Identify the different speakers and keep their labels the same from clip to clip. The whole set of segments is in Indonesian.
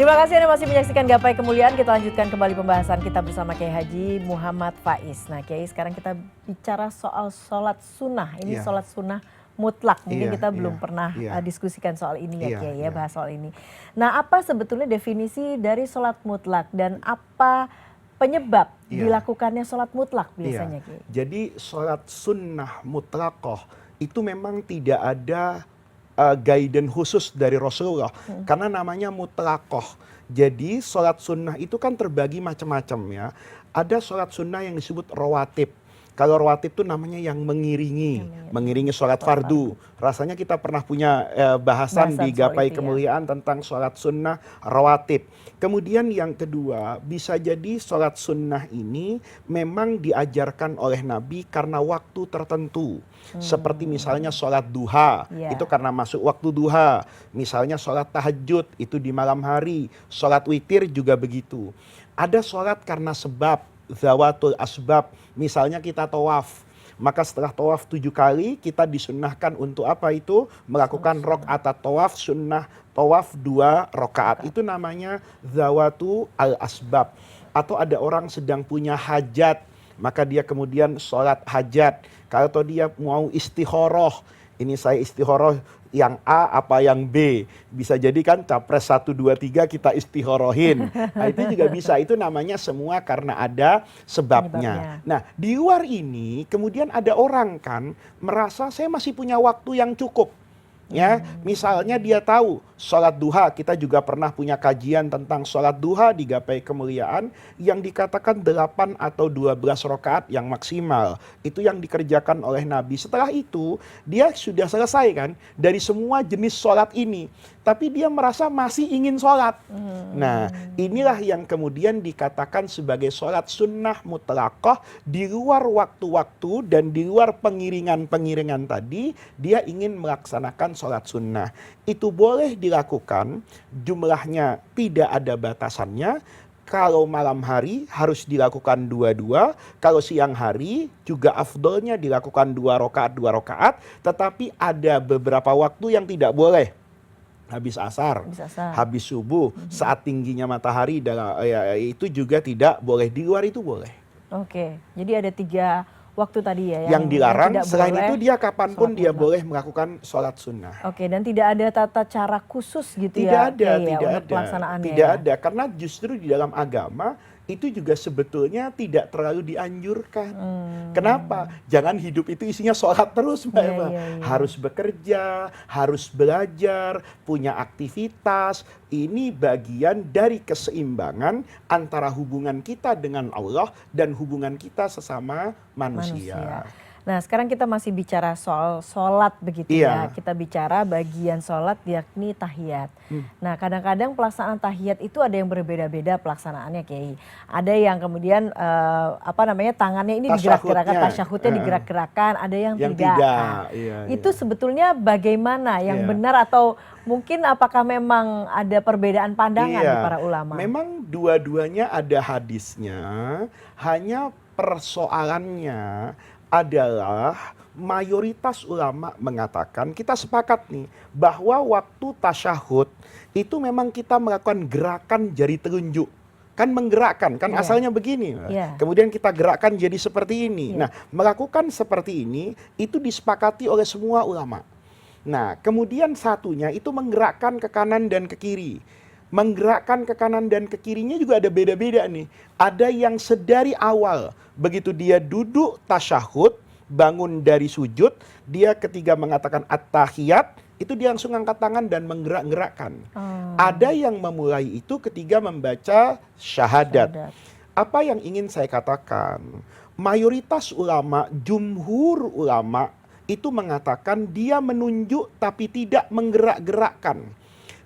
Speaker 1: Terima kasih Anda masih menyaksikan Gapai Kemuliaan. Kita lanjutkan kembali pembahasan kita bersama Kiai Haji Muhammad Faiz. Nah Kiai, sekarang kita bicara soal sholat sunnah. Ini sholat sunnah mutlak. Mungkin kita belum pernah diskusikan soal ini ya Kiai ya, bahas soal ini. Nah apa sebetulnya definisi dari sholat mutlak dan apa penyebab dilakukannya sholat mutlak biasanya Kiai?
Speaker 2: Jadi sholat sunnah mutlakoh itu memang tidak ada guidance khusus dari Rasulullah karena namanya mutlakoh. Jadi sholat sunnah itu kan terbagi macam-macam ya. Ada sholat sunnah yang disebut rawatib. Kalau rawatib itu namanya yang mengiringi sholat fardu. Rasanya kita pernah punya bahasan di Gapai Kemuliaan tentang sholat sunnah rawatib. Kemudian yang kedua, bisa jadi sholat sunnah ini memang diajarkan oleh Nabi karena waktu tertentu. Seperti misalnya sholat duha, itu karena masuk waktu duha. Misalnya sholat tahajud, itu di malam hari. Sholat witir juga begitu. Ada sholat karena sebab, zawatul asbab. Misalnya kita tawaf, maka setelah tawaf 7 kali kita disunnahkan untuk apa itu? Melakukan rakaat tawaf sunnah tawaf 2 rakaat. Itu namanya zawatu al asbab. Atau ada orang sedang punya hajat, maka dia kemudian sholat hajat. Kalau dia mau istikharah, ini saya istikharah yang A apa yang B, bisa jadi kan capres 1, 2, 3 kita istikharahin. Nah itu juga bisa, itu namanya semua karena ada sebabnya. Nah di luar ini kemudian ada orang kan merasa saya masih punya waktu yang cukup. Ya, misalnya dia tahu sholat duha, kita juga pernah punya kajian tentang sholat duha di Gapai Kemuliaan yang dikatakan 8 atau 12 rakaat yang maksimal. Itu yang dikerjakan oleh Nabi. Setelah itu dia sudah selesai kan dari semua jenis sholat ini. Tapi dia merasa masih ingin sholat. Nah inilah yang kemudian dikatakan sebagai sholat sunnah mutlakoh. Di luar waktu-waktu dan di luar pengiringan-pengiringan tadi, dia ingin melaksanakan sholat sunnah. Itu boleh dilakukan, jumlahnya tidak ada batasannya. Kalau malam hari harus dilakukan 2-2, kalau siang hari juga afdolnya dilakukan 2 rakaat. Tetapi ada beberapa waktu yang tidak boleh. Habis asar, habis subuh, saat tingginya matahari, itu juga tidak boleh. Di luar itu boleh.
Speaker 1: Oke, jadi ada 3 waktu tadi ya
Speaker 2: yang dilarang. Selain itu dia kapanpun dia boleh melakukan sholat sunnah.
Speaker 1: Oke, dan tidak ada tata cara khusus gitu
Speaker 2: tidak
Speaker 1: ya?
Speaker 2: Tidak ada.
Speaker 1: Pelaksanaannya
Speaker 2: tidak ada, karena justru di dalam agama itu juga sebetulnya tidak terlalu dianjurkan. Kenapa? Jangan hidup itu isinya sholat terus, Mbak Eva. Harus bekerja, harus belajar, punya aktivitas. Ini bagian dari keseimbangan antara hubungan kita dengan Allah dan hubungan kita sesama manusia.
Speaker 1: Nah sekarang kita masih bicara soal sholat begitu ya. Kita bicara bagian sholat yakni tahiyat. Nah kadang-kadang pelaksanaan tahiyat itu ada yang berbeda-beda pelaksanaannya Kiai. Ada yang kemudian tangannya ini digerak-gerakan, tasyahudnya digerak-gerakan, ada yang tidak. Itu sebetulnya bagaimana yang benar, atau mungkin apakah memang ada perbedaan pandangan di para ulama?
Speaker 2: Memang dua-duanya ada hadisnya, hanya persoalannya adalah mayoritas ulama mengatakan, kita sepakat nih bahwa waktu tasyahud itu memang kita melakukan gerakan jari telunjuk, kan menggerakkan, kan asalnya begini, kemudian kita gerakkan jadi seperti ini. Nah melakukan seperti ini itu disepakati oleh semua ulama. Nah kemudian satunya itu menggerakkan ke kanan dan ke kiri. Menggerakkan ke kanan dan ke kirinya juga ada beda-beda nih. Ada yang sedari awal, begitu dia duduk tasyahud, bangun dari sujud, dia ketika mengatakan at-tahiyat, itu dia langsung angkat tangan dan menggerak-gerakkan. Ada yang memulai itu ketika membaca syahadat. Apa yang ingin saya katakan? Mayoritas ulama, jumhur ulama, itu mengatakan dia menunjuk tapi tidak menggerak-gerakkan.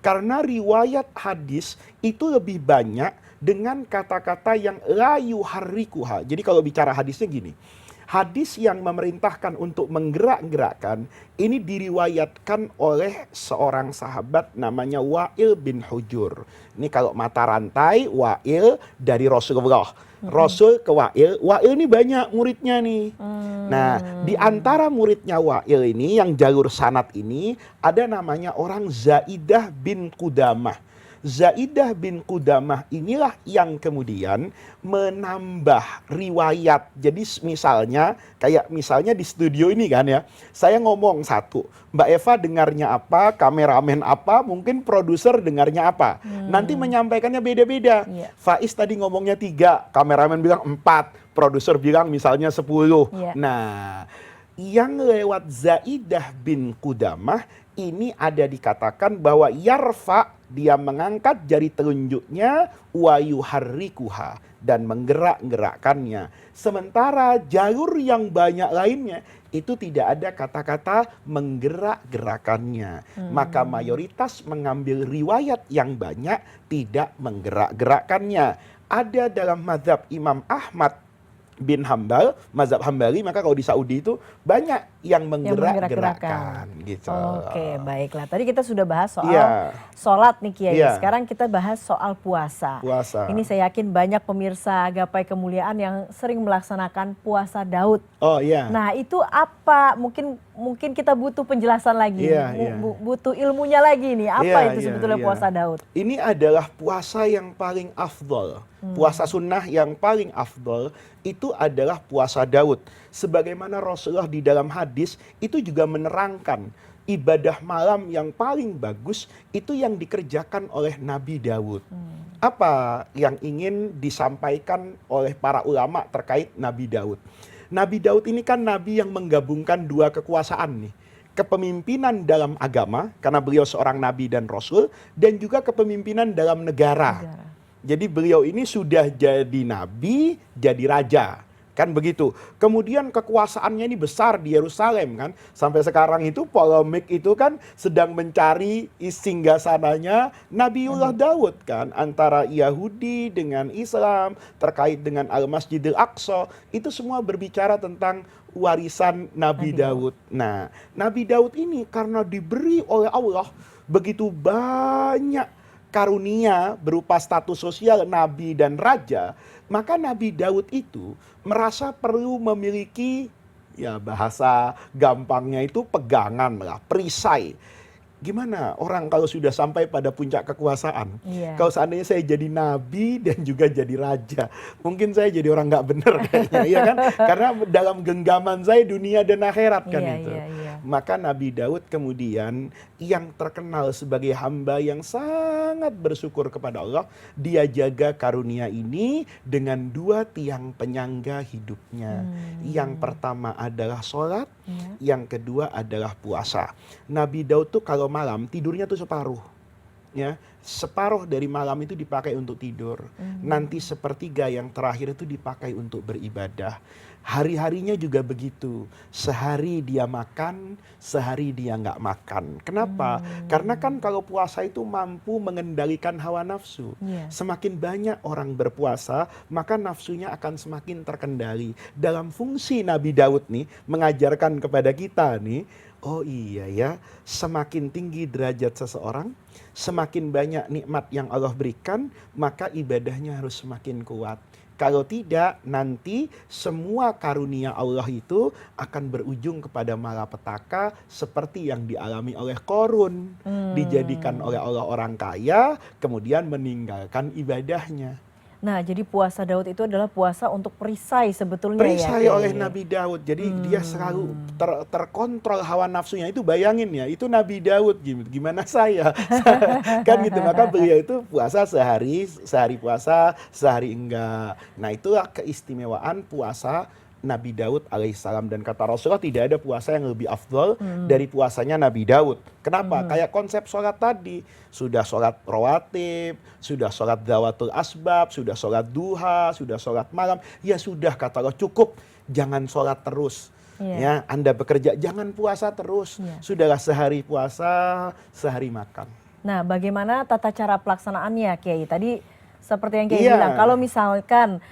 Speaker 2: Karena riwayat hadis itu lebih banyak dengan kata-kata yang la yuharrikuha. Jadi kalau bicara hadisnya gini, hadis yang memerintahkan untuk menggerak-gerakkan ini diriwayatkan oleh seorang sahabat namanya Wa'il bin Hujur. Ini kalau mata rantai, Wa'il dari Rasulullah. Rasul ke Wa'il, Wa'il ini banyak muridnya nih. Nah, di antara muridnya Wa'il ini yang jalur sanad ini ada namanya orang Zaidah bin Qudamah. Zaidah bin Qudamah inilah yang kemudian menambah riwayat. Jadi misalnya, kayak misalnya di studio ini kan ya, saya ngomong satu, Mbak Eva dengarnya apa, kameramen apa, mungkin produser dengarnya apa. Nanti menyampaikannya beda-beda.
Speaker 1: Iya.
Speaker 2: Faiz tadi ngomongnya 3, kameramen bilang 4, produser bilang misalnya 10.
Speaker 1: Iya.
Speaker 2: Nah, yang lewat Zaidah bin Qudamah ini ada dikatakan bahwa yarfa, dia mengangkat jari telunjuknya, wa yuharrikuha, dan menggerak-gerakkannya. Sementara jalur yang banyak lainnya itu tidak ada kata-kata menggerak-gerakannya. Maka mayoritas mengambil riwayat yang banyak, tidak menggerak-gerakkannya. Ada dalam mazhab Imam Ahmad bin Hambal, mazhab Hambali, maka kalau di Saudi itu banyak yang menggerak-gerakkan gitu.
Speaker 1: Oke, baiklah. Tadi kita sudah bahas soal
Speaker 2: Iya.
Speaker 1: sholat nih Kiai.
Speaker 2: Iya.
Speaker 1: Sekarang kita bahas soal puasa.
Speaker 2: Puasa.
Speaker 1: Ini saya yakin banyak pemirsa Gapai Kemuliaan yang sering melaksanakan puasa Daud.
Speaker 2: Oh iya.
Speaker 1: Nah, itu apa? Mungkin kita butuh penjelasan lagi.
Speaker 2: Iya, iya.
Speaker 1: Butuh ilmunya lagi nih. Apa
Speaker 2: Iya,
Speaker 1: itu
Speaker 2: iya,
Speaker 1: sebetulnya
Speaker 2: iya.
Speaker 1: puasa Daud?
Speaker 2: Ini adalah puasa yang paling afdol. Puasa sunnah yang paling afdol itu adalah puasa Daud. Sebagaimana Rasulullah di dalam hadis itu juga menerangkan ibadah malam yang paling bagus itu yang dikerjakan oleh Nabi Daud. Apa yang ingin disampaikan oleh para ulama terkait Nabi Daud? Nabi Daud ini kan nabi yang menggabungkan 2 kekuasaan nih. Kepemimpinan dalam agama, karena beliau seorang nabi dan rasul, dan juga kepemimpinan dalam negara. Jadi beliau ini sudah jadi nabi, jadi raja. Kan begitu. Kemudian kekuasaannya ini besar di Yerusalem kan. Sampai sekarang itu polemik itu kan sedang mencari singgasananya Nabiullah Daud kan. Antara Yahudi dengan Islam, terkait dengan Al-Masjidil Aqsa. Itu semua berbicara tentang warisan Nabi Daud. Nah, Nabi Daud ini karena diberi oleh Allah begitu banyak karunia berupa status sosial nabi dan raja, maka Nabi Daud itu merasa perlu memiliki, ya bahasa gampangnya itu pegangan lah, perisai. Gimana orang kalau sudah sampai pada puncak kekuasaan?
Speaker 1: Iya.
Speaker 2: Kalau seandainya saya jadi nabi dan juga jadi raja, mungkin saya jadi orang nggak bener kayaknya, ya kan? Karena dalam genggaman saya dunia dan akhirat kan
Speaker 1: Iya,
Speaker 2: itu.
Speaker 1: iya, iya.
Speaker 2: Maka Nabi Daud kemudian yang terkenal sebagai hamba yang sangat bersyukur kepada Allah, dia jaga karunia ini dengan 2 tiang penyangga hidupnya. Yang pertama adalah sholat, yang kedua adalah puasa. Nabi Daud tuh kalau malam tidurnya tuh separuh. Ya, separuh dari malam itu dipakai untuk tidur. Nanti sepertiga yang terakhir itu dipakai untuk beribadah. Hari-harinya juga begitu. Sehari dia makan, sehari dia nggak makan. Kenapa? Karena kan kalau puasa itu mampu mengendalikan hawa nafsu. Semakin banyak orang berpuasa, maka nafsunya akan semakin terkendali. Dalam fungsi Nabi Daud nih, mengajarkan kepada kita nih, oh iya ya, semakin tinggi derajat seseorang, semakin banyak nikmat yang Allah berikan, maka ibadahnya harus semakin kuat. Kalau tidak, nanti semua karunia Allah itu akan berujung kepada malapetaka seperti yang dialami oleh Qorun. Dijadikan oleh Allah orang kaya, kemudian meninggalkan ibadahnya.
Speaker 1: Nah, jadi puasa Daud itu adalah puasa untuk perisai sebetulnya
Speaker 2: Perisai
Speaker 1: ya.
Speaker 2: oleh Nabi Daud. Jadi dia selalu terkontrol hawa nafsunya. Itu bayangin ya, itu Nabi Daud. Gimana saya? Kan gitu. Maka beliau itu puasa sehari puasa, sehari enggak. Nah, itulah keistimewaan puasa Nabi Daud alaihissalam. Dan kata Rasulullah tidak ada puasa yang lebih afdol dari puasanya Nabi Daud. Kenapa? Kayak konsep sholat tadi. Sudah sholat rawatib, sudah sholat dawatul asbab, sudah sholat duha, sudah sholat malam. Ya sudah, kata Allah, cukup. Jangan sholat terus. Ya, Anda bekerja, jangan puasa terus. Sudahlah sehari puasa, sehari makan.
Speaker 1: Nah, bagaimana tata cara pelaksanaannya Kiai? Tadi seperti yang Kiai bilang, kalau misalkan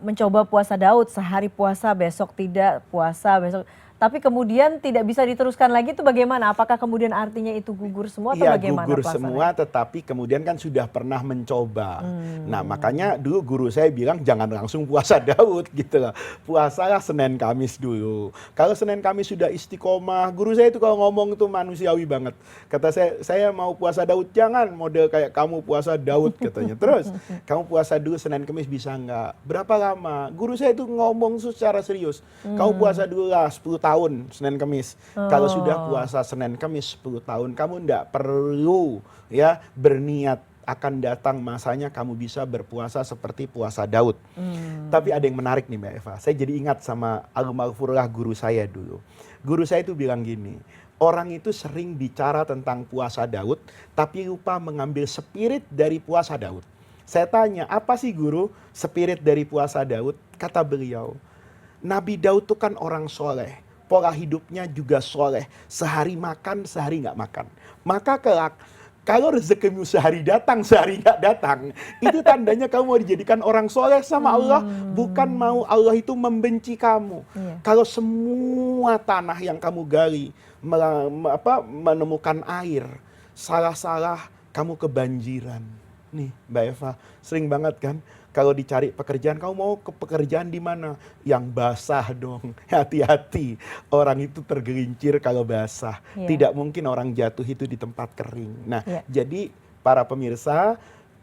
Speaker 1: mencoba puasa Daud, sehari puasa, besok tidak puasa, besok. tapi kemudian tidak bisa diteruskan lagi itu bagaimana? Apakah kemudian artinya itu gugur semua atau
Speaker 2: Iya,
Speaker 1: bagaimana
Speaker 2: gugur semua, tetapi kemudian kan sudah pernah mencoba. Nah, makanya dulu guru saya bilang jangan langsung puasa Daud gitu loh. Puasalah Senin Kamis dulu. Kalau Senin Kamis sudah istiqomah, guru saya itu kalau ngomong tuh manusiawi banget. Kata saya mau puasa Daud, jangan model kayak kamu puasa Daud katanya. Terus, kamu puasa dulu Senin Kamis bisa nggak? Berapa lama? Guru saya itu ngomong secara serius. Kamu puasa dulu lah 10 tahun Senin Kamis. Kalau sudah puasa Senin Kamis 10 tahun, kamu tidak perlu ya berniat akan datang masanya kamu bisa berpuasa seperti puasa Daud. Tapi ada yang menarik nih Mbak Eva. Saya jadi ingat sama almarhumah guru saya dulu. Guru saya itu bilang gini, orang itu sering bicara tentang puasa Daud, tapi lupa mengambil spirit dari puasa Daud. Saya tanya, apa sih guru spirit dari puasa Daud? Kata beliau, Nabi Daud itu kan orang soleh. Pola hidupnya juga soleh. Sehari makan, sehari nggak makan. Maka kelak, kalau rezekimu sehari datang, sehari nggak datang, itu tandanya kamu mau dijadikan orang soleh sama Allah. Bukan mau Allah itu membenci kamu. Kalau semua tanah yang kamu gali, menemukan air, salah-salah kamu kebanjiran. Nih Mbak Eva, sering banget kan kalau dicari pekerjaan, kamu mau ke pekerjaan di mana? Yang basah dong. Hati-hati, orang itu tergelincir kalau basah. Tidak mungkin orang jatuh itu di tempat kering. Nah, jadi para pemirsa,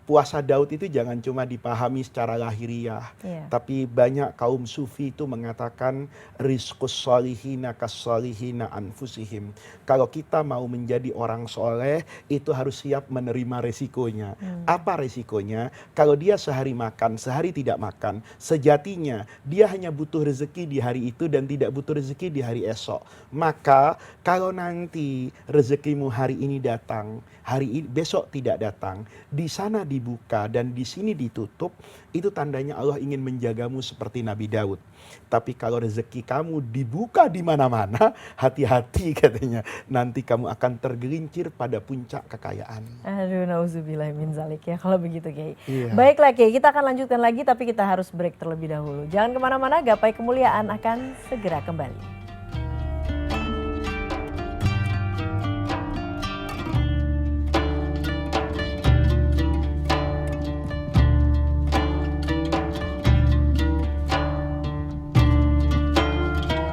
Speaker 2: puasa Daud itu jangan cuma dipahami secara lahiriah. Tapi banyak kaum sufi itu mengatakan rizqus solihina kas solihina anfusihim. Kalau kita mau menjadi orang soleh, itu harus siap menerima resikonya. Apa resikonya? Kalau dia sehari makan, sehari tidak makan, sejatinya dia hanya butuh rezeki di hari itu dan tidak butuh rezeki di hari esok. Maka kalau nanti rezekimu hari ini datang, besok tidak datang, di sana dibuka dan di sini ditutup, itu tandanya Allah ingin menjagamu seperti Nabi Daud. Tapi kalau rezeki kamu dibuka di mana-mana, hati-hati katanya, nanti kamu akan tergelincir pada puncak kekayaan.
Speaker 1: Aduh, nauzubillah min zalik ya kalau begitu Kiai. Baiklah Kiai, kita akan lanjutkan lagi tapi kita harus break terlebih dahulu. Jangan kemana-mana, Gapai Kemuliaan akan segera kembali.